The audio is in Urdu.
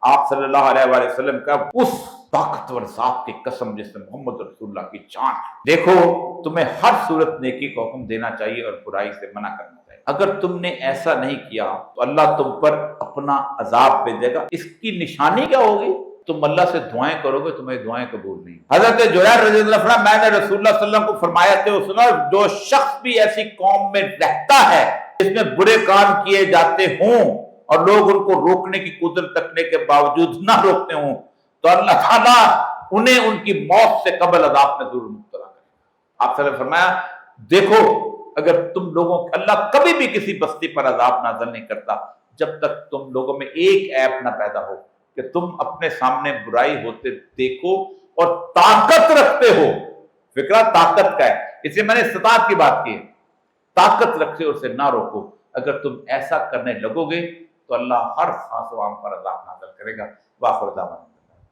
آپ صلی اللہ علیہ وآلہ وسلم کا اس طاقتور ذات کی قسم جس میں محمد رسول اللہ کی جان ہے۔ دیکھو تمہیں ہر صورت نیکی کو حکم دینا چاہیے اور برائی سے منع کرنا چاہیے۔ اگر تم نے ایسا نہیں کیا تو اللہ تم پر اپنا عذاب بھیجے گا۔ اس کی نشانی کیا ہوگی؟ تم اللہ سے دعائیں کرو گے، تمہیں دعائیں قبول نہیں۔ حضرت جبیر رضی اللہ عنہ، میں نے رسول اللہ صلی اللہ علیہ وسلم کو فرمایا کہ سنا، جو شخص بھی ایسی قوم میں رہتا ہے جس میں برے کام کیے جاتے ہوں اور لوگ ان کو روکنے کی قدرت رکھنے کے باوجود نہ روکتے ہوں، تو اللہ تعالیٰ انہیں ان کی موت سے قبل عذاب میں ضرور مبتلا کرے۔ آپ صلی اللہ علیہ وسلم نے فرمایا دیکھو اگر تم لوگوں، اللہ کبھی بھی کسی بستی پر عذاب نازل نہیں کرتا جب تک تم لوگوں میں ایک عیب نہ پیدا ہو کہ تم اپنے سامنے برائی ہوتے دیکھو اور طاقت رکھتے ہو۔ فکرہ طاقت کا ہے، اس لیے میں نے استطاعت کی بات کی ہے، طاقت رکھتے اور اسے نہ روکو۔ اگر تم ایسا کرنے لگو گے تو اللہ ہر خاص و عام پر عذاب نازل کرے گا۔ وآخر دعوانا